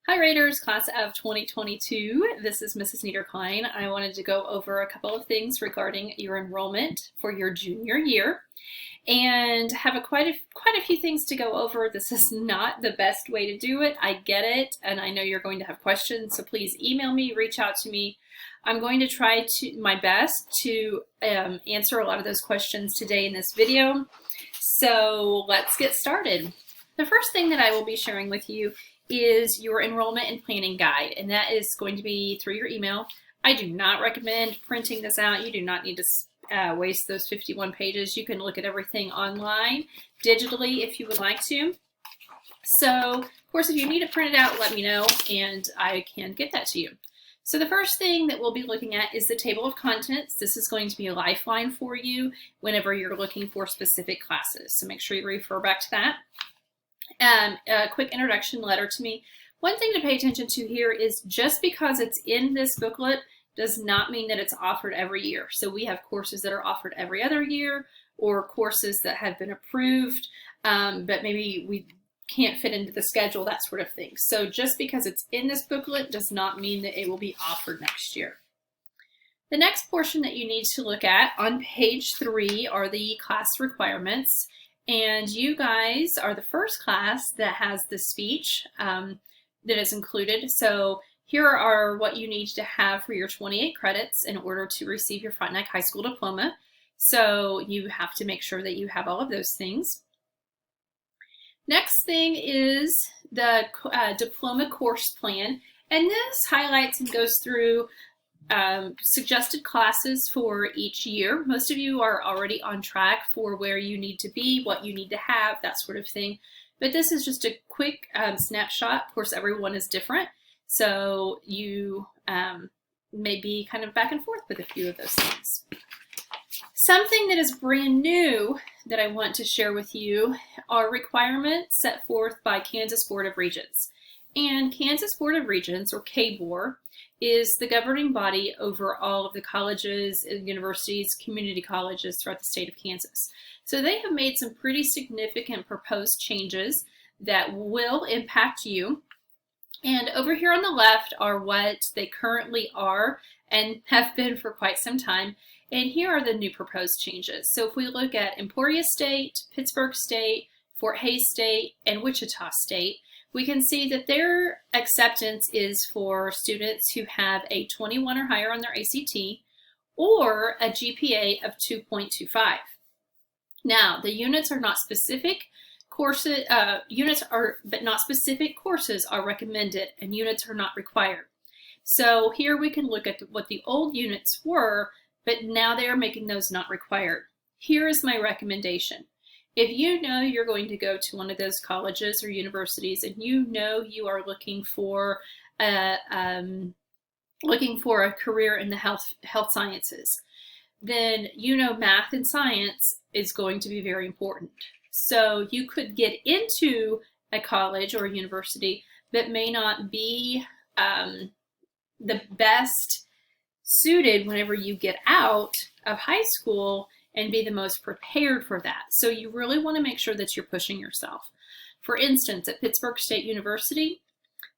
Hi Raiders, class of 2022. This is Mrs. Niederklein. I wanted to go over a couple of things regarding your enrollment for your junior year and have quite a few things to go over. This is not the best way to do it. I get it, and I know you're going to have questions, so please email me, reach out to me. I'm going to try my best to answer a lot of those questions today in this video. So let's get started. The first thing that I will be sharing with you is your enrollment and planning guide, and that is going to be through your email. I do not recommend printing this out. You do not need to waste those 51 pages. You can look at everything online digitally if you would like to. So, of course, if you need it printed out, let me know and I can get that to you. So the first thing that we'll be looking at is the table of contents. This is going to be a lifeline for you whenever you're looking for specific classes. So make sure you refer back to that. A quick introduction letter to me. One thing to pay attention to here is just because it's in this booklet does not mean that it's offered every year. So we have courses that are offered every other year or courses that have been approved, but maybe we can't fit into the schedule, that sort of thing. So just because it's in this booklet does not mean that it will be offered next year. The next portion that you need to look at on page 3 are the class requirements. And you guys are the first class that has the speech that is included. So here are what you need to have for your 28 credits in order to receive your Frontenac High School diploma. So you have to make sure that you have all of those things. Next thing is the diploma course plan. And this highlights and goes through suggested classes for each year. Most of you are already on track for where you need to be, what you need to have, that sort of thing. But this is just a quick snapshot. Of course, everyone is different, so you may be kind of back and forth with a few of those things. Something that is brand new that I want to share with you are requirements set forth by Kansas Board of Regents. And Kansas Board of Regents, or KBOR, is the governing body over all of the colleges, universities, community colleges throughout the state of Kansas. So they have made some pretty significant proposed changes that will impact you. And over here on the left are what they currently are and have been for quite some time. And here are the new proposed changes. So if we look at Emporia State, Pittsburgh State, Fort Hays State, and Wichita State, we can see that their acceptance is for students who have a 21 or higher on their ACT or a GPA of 2.25. Now, the units are not specific courses, but not specific courses are recommended, and units are not required. So here we can look at what the old units were, but now they are making those not required. Here is my recommendation. If you know you're going to go to one of those colleges or universities and you know you are looking for a career in the health sciences, then you know math and science is going to be very important. So you could get into a college or a university that may not be the best suited whenever you get out of high school and be the most prepared for that. So you really want to make sure that you're pushing yourself. For instance, at Pittsburgh State University,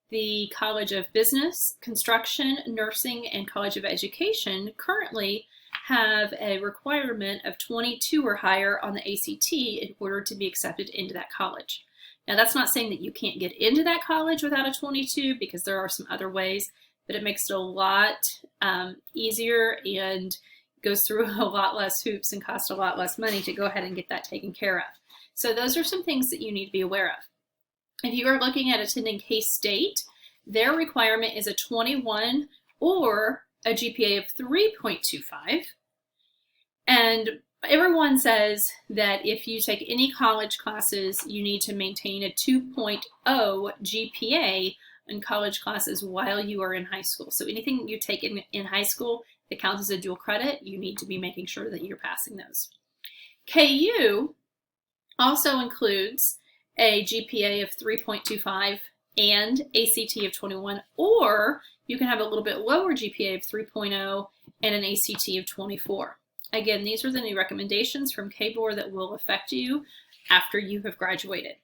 the College of Business, Construction, Nursing, and College of Education currently have a requirement of 22 or higher on the ACT in order to be accepted into that college. Now, that's not saying that you can't get into that college without a 22, because there are some other ways, but it makes it a lot easier and goes through a lot less hoops and costs a lot less money to go ahead and get that taken care of. So those are some things that you need to be aware of. If you are looking at attending K-State, their requirement is a 21 or a GPA of 3.25. And everyone says that if you take any college classes, you need to maintain a 2.0 GPA in college classes while you are in high school. So anything you take in high school that counts as a dual credit, you need to be making sure that you're passing those. KU also includes a GPA of 3.25 and ACT of 21, or you can have a little bit lower GPA of 3.0 and an ACT of 24. Again, these are the new recommendations from KBOR that will affect you after you have graduated.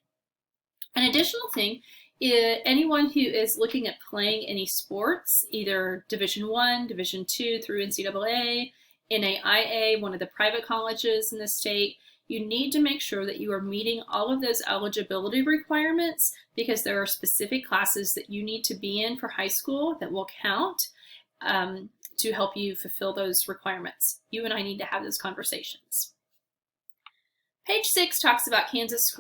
An additional thing Anyone who is looking at playing any sports, either Division I, Division II through NCAA, NAIA, one of the private colleges in the state, you need to make sure that you are meeting all of those eligibility requirements, because there are specific classes that you need to be in for high school that will count to help you fulfill those requirements. You and I need to have those conversations. Page 6 talks about Kansas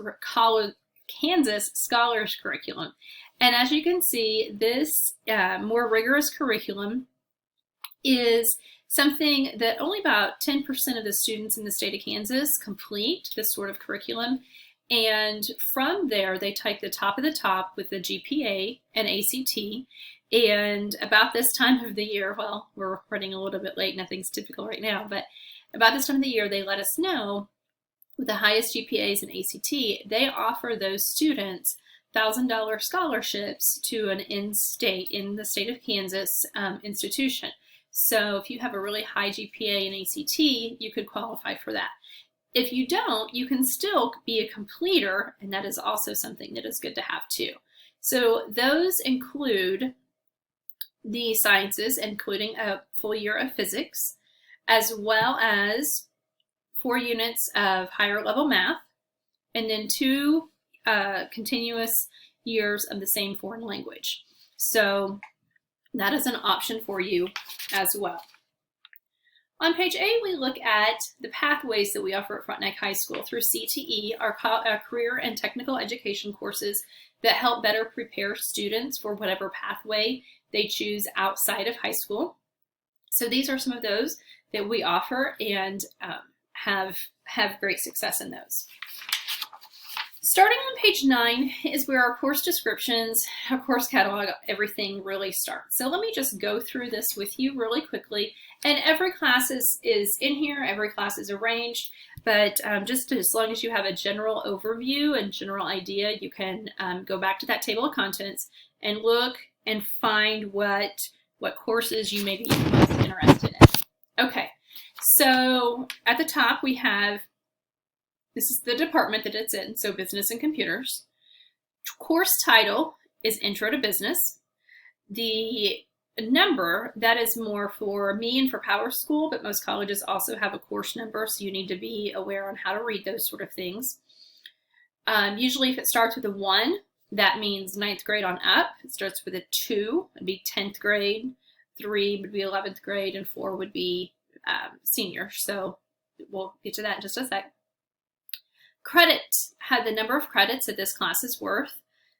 Scholars Curriculum. And as you can see, this more rigorous curriculum is something that only about 10% of the students in the state of Kansas complete this sort of curriculum. And from there, they take the top of the top with the GPA and ACT. And about this time of the year, well, we're running a little bit late, nothing's typical right now, but about this time of the year, they let us know with the highest GPAs and ACT, they offer those students $1,000 scholarships to an in the state of Kansas institution. So if you have a really high GPA and ACT, you could qualify for that. If you don't, you can still be a completer, and that is also something that is good to have too. So those include the sciences, including a full year of physics, as well as 4 units of higher level math, and then 2 continuous years of the same foreign language. So that is an option for you as well. On page 8, we look at the pathways that we offer at Frontenac High School through CTE, our career and technical education courses that help better prepare students for whatever pathway they choose outside of high school. So these are some of those that we offer and have great success in those. Starting on page 9 is where our course descriptions, our course catalog, everything really starts. So let me just go through this with you really quickly. And every class is in here, every class is arranged, but just as long as you have a general overview and general idea, you can go back to that table of contents and look and find what courses you may be most interested in. Okay, so at the top we have, this is the department that it's in, so business and computers. Course title is Intro to Business. The number, that is more for me and for Power School, but most colleges also have a course number, so you need to be aware on how to read those sort of things. Usually if it starts with a 1, that means 9th grade on up. It starts with a 2, it'd be 10th grade, 3 would be 11th grade, and 4 would be senior. So we'll get to that in just a sec. Credit had the number of credits that this class is worth,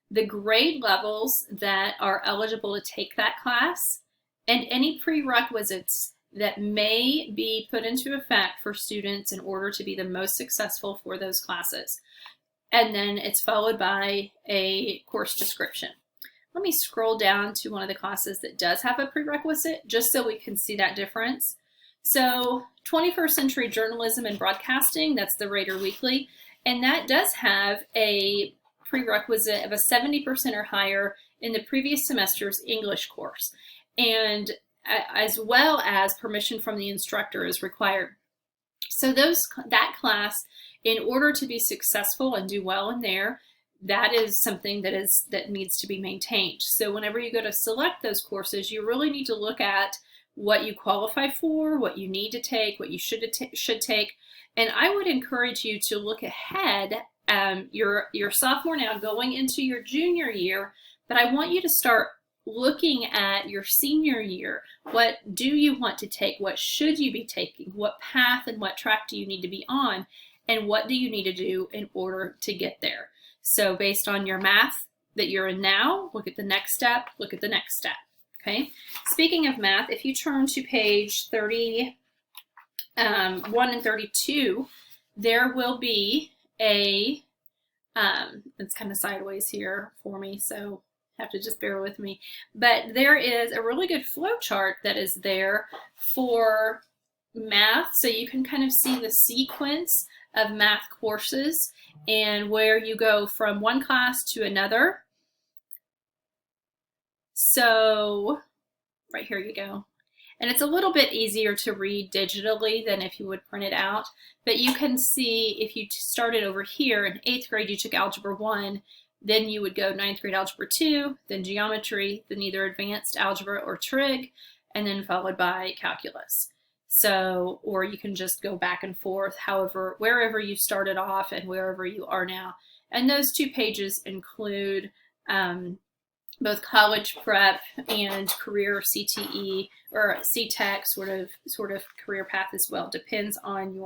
the grade levels that are eligible to take that class, and any prerequisites that may be put into effect for students in order to be the most successful for those classes. And then it's followed by a course description. Let me scroll down to one of the classes that does have a prerequisite, just so we can see that difference. So 21st Century Journalism and Broadcasting, that's the Raider Weekly. And that does have a prerequisite of a 70% or higher in the previous semester's English course. And as well as permission from the instructor is required. So that class, in order to be successful and do well in there, that is something that needs to be maintained. So whenever you go to select those courses, you really need to look at what you qualify for, what you need to take, what you should take. And I would encourage you to look ahead. You're sophomore now, going into your junior year, but I want you to start looking at your senior year. What do you want to take? What should you be taking? What path and what track do you need to be on? And what do you need to do in order to get there? So based on your math that you're in now, look at the next step, look at the next step. Okay. Speaking of math, if you turn to page 31 and 32, there will be a, it's kind of sideways here for me, so have to just bear with me. But there is a really good flow chart that is there for math, so you can kind of see the sequence of math courses and where you go from one class to another. So right here you go. And it's a little bit easier to read digitally than if you would print it out. But you can see if you started over here in 8th grade, you took Algebra 1. Then you would go 9th grade Algebra 2, then Geometry, then either Advanced Algebra or Trig, and then followed by Calculus. So, or you can just go back and forth, however, wherever you started off and wherever you are now. And those 2 pages include both college prep and career CTE or CTEC sort of career path as well. Depends on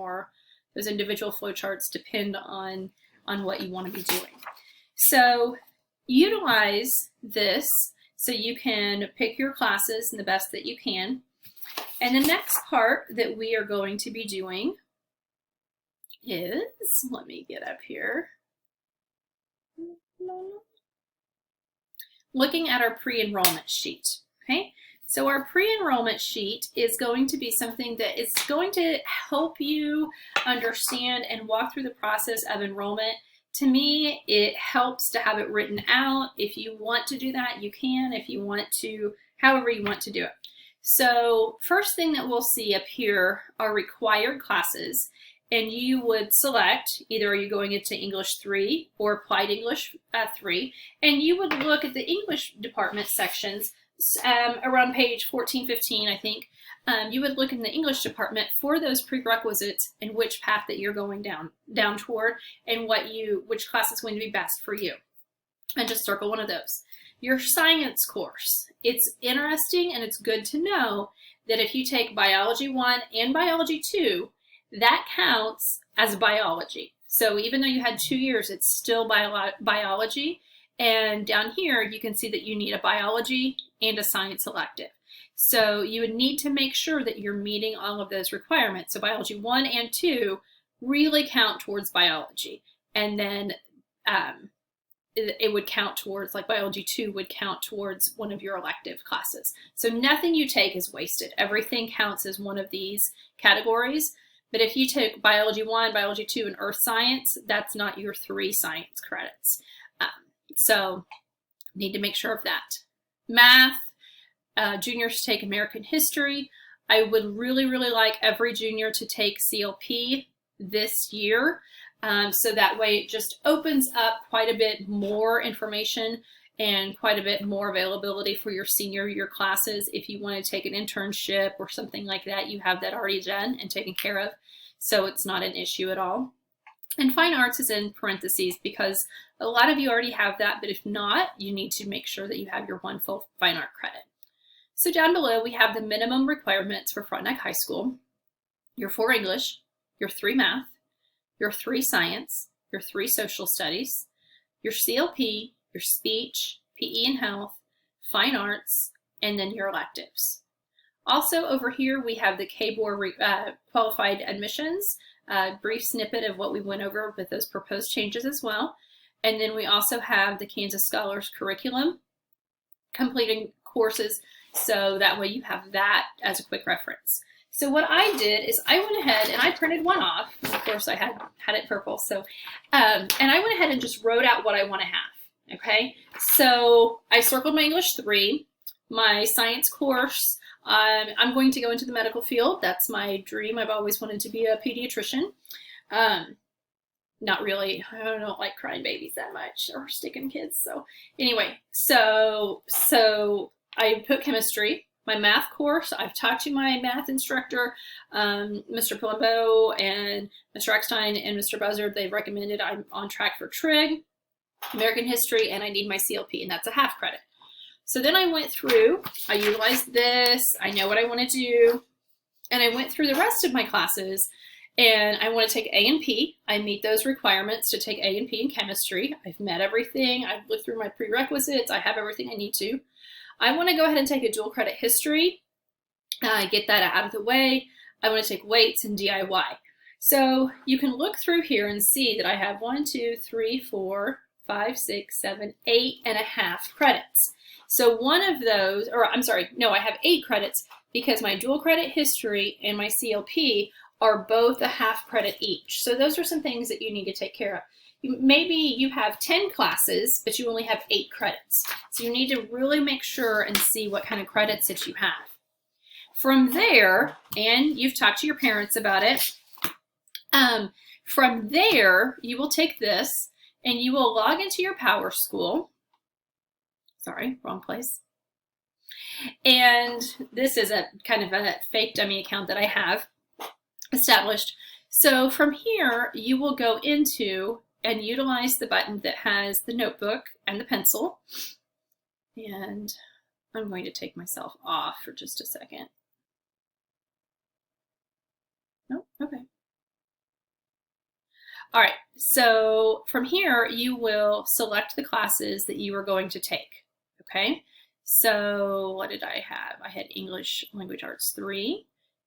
those individual flowcharts depend on what you want to be doing. So utilize this so you can pick your classes in the best that you can. And the next part that we are going to be doing is, let me get up here, looking at our pre-enrollment sheet. Okay, so our pre-enrollment sheet is going to be something that is going to help you understand and walk through the process of enrollment. To me, it helps to have it written out. If you want to do that, you can. If you want to, however you want to do it. So first thing that we'll see up here are required classes, and you would select either are you going into English 3 or Applied English 3, and you would look at the English department sections around page 14, 15, I think. You would look in the English department for those prerequisites and which path that you're going down toward and which class is going to be best for you. And just circle one of those. Your science course. It's interesting and it's good to know that if you take Biology 1 and Biology 2, that counts as biology. So even though you had 2 years, it's still biology. And down here, you can see that you need a biology and a science elective. So you would need to make sure that you're meeting all of those requirements. So Biology 1 and 2 really count towards biology. And then it would count towards, like Biology 2 would count towards one of your elective classes. So nothing you take is wasted. Everything counts as one of these categories. But if you take Biology 1, Biology 2, and Earth Science, that's not your 3 science credits. So need to make sure of that. Math, juniors take American history. I would really, really like every junior to take CLP this year. So that way it just opens up quite a bit more information and quite a bit more availability for your senior year classes. If you want to take an internship or something like that, you have that already done and taken care of. So it's not an issue at all. And fine arts is in parentheses because a lot of you already have that, but if not, you need to make sure that you have your 1 full fine art credit. So down below, we have the minimum requirements for Frontenac High School, your 4 English, your 3 math, your 3 science, your 3 social studies, your CLP, your speech, PE and health, fine arts, and then your electives. Also over here, we have the KBOR qualified admissions, brief snippet of what we went over with those proposed changes as well. And then we also have the Kansas Scholars Curriculum, completing courses, so that way you have that as a quick reference. So what I did is I went ahead and I printed one off. Of course, I had it purple. So, and I went ahead and just wrote out what I want to have. Okay. So I circled my English 3, my science course. I'm going to go into the medical field. That's my dream. I've always wanted to be a pediatrician. Not really. I don't like crying babies that much or sticking kids. So anyway, so I put chemistry. My math course, I've talked to my math instructor, Mr. Palumbo and Mr. Eckstein and Mr. Buzzard. They've recommended I'm on track for Trig, American history, and I need my CLP, and that's a half credit. So then I went through, I utilized this, I know what I want to do, and I went through the rest of my classes, and I want to take A and P. I meet those requirements to take A and P in chemistry. I've met everything. I've looked through my prerequisites. I have everything I need to. I want to go ahead and take a dual credit history, get that out of the way. I want to take weights and DIY. So you can look through here and see that I have 1, 2, 3, 4, 5, 6, 7, 8.5 credits. So one of those, or I'm sorry, no, I have 8 credits because my dual credit history and my CLP are both a half credit each. So those are some things that you need to take care of. Maybe you have 10 classes, but you only have 8 credits. So you need to really make sure and see what kind of credits that you have. From there, and you've talked to your parents about it, from there, you will take this and you will log into your Power School. Sorry, wrong place. And this is a kind of a fake dummy account that I have established. So from here, you will go into and utilize the button that has the notebook and the pencil. And I'm going to take myself off for just a second. No, okay. All right, so from here, you will select the classes that you are going to take, okay? So what did I have? I had English Language Arts 3,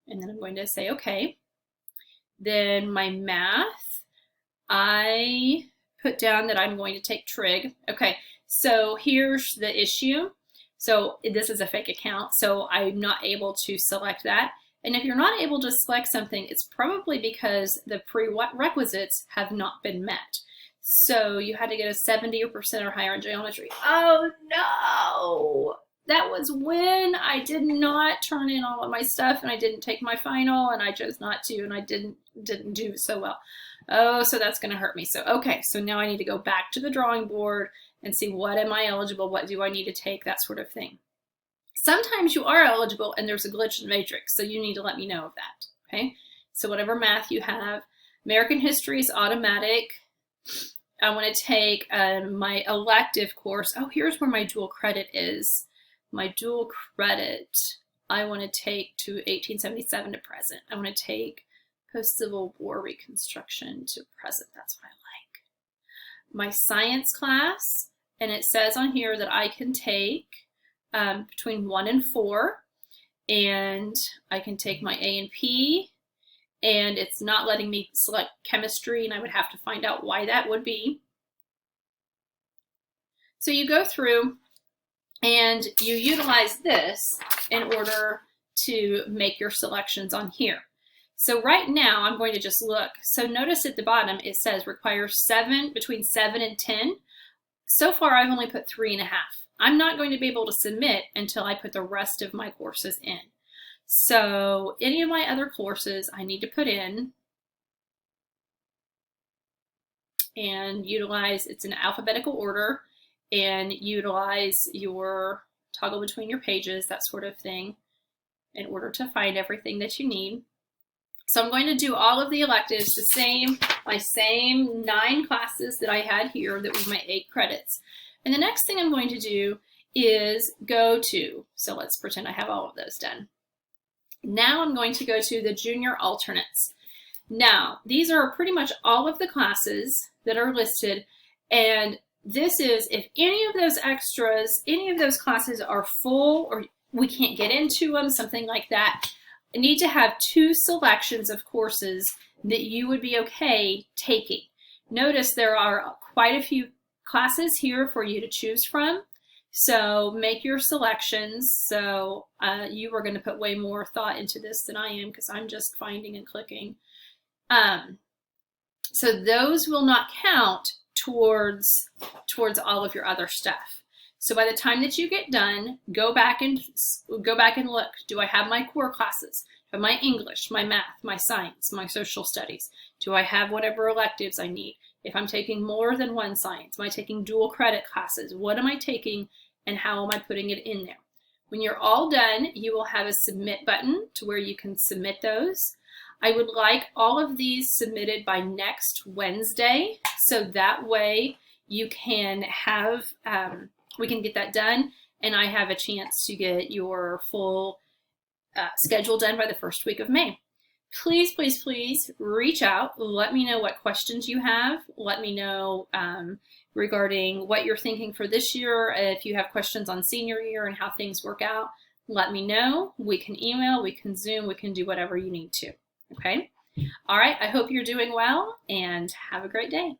and then I'm going to say okay. Then my math, I put down that I'm going to take trig. Okay, so here's the issue. So this is a fake account, so I'm not able to select that. And if you're not able to select something, it's probably because the prerequisites have not been met. So you had to get a 70% or higher in geometry. Oh no! That was when I did not turn in all of my stuff and I didn't take my final and I chose not to and I didn't do so well. Oh, so that's going to hurt me. So, okay, so now I need to go back to the drawing board and see what am I eligible, what do I need to take, that sort of thing. Sometimes you are eligible and there's a glitch in the matrix, so you need to let me know of that, okay? So whatever math you have, American history is automatic. I want to take my elective course. Oh, here's where my dual credit is. My dual credit, I want to take to 1877 to present. I want to take post-Civil War Reconstruction to present. That's what I like. My science class, and it says on here that I can take between 1 and 4, and I can take my A and P, and it's not letting me select chemistry, and I would have to find out why that would be. So you go through and you utilize this in order to make your selections on here. So right now I'm going to just look. So notice at the bottom it says requires between 7 and 10. So far I've only put 3.5. I'm not going to be able to submit until I put the rest of my courses in. So any of my other courses I need to put in and utilize, it's in alphabetical order, and utilize your toggle between your pages, that sort of thing, in order to find everything that you need. So I'm going to do all of the electives, my same 9 classes that I had here that were my 8 credits. And the next thing I'm going to do is go to, so let's pretend I have all of those done. Now I'm going to go to the junior alternates. Now, these are pretty much all of the classes that are listed, and this is if any of those extras, any of those classes are full or we can't get into them, something like that, I need to have 2 selections of courses that you would be okay taking. Notice there are quite a few classes here for you to choose from. So make your selections. So you are going to put way more thought into this than I am because I'm just finding and clicking. So those will not count towards all of your other stuff. So by the time that you get done, go back and look. Do I have my core classes? Do I have my English, my math, my science, my social studies? Do I have whatever electives I need? If I'm taking more than one science, am I taking dual credit classes? What am I taking and how am I putting it in there? When you're all done, you will have a submit button to where you can submit those. I would like all of these submitted by next Wednesday, so that way you can have, we can get that done, and I have a chance to get your full schedule done by the first week of May. Please, please, please reach out. Let me know what questions you have. Let me know regarding what you're thinking for this year. If you have questions on senior year and how things work out, let me know. We can email, we can Zoom, we can do whatever you need to. Okay? All right, I hope you're doing well and have a great day.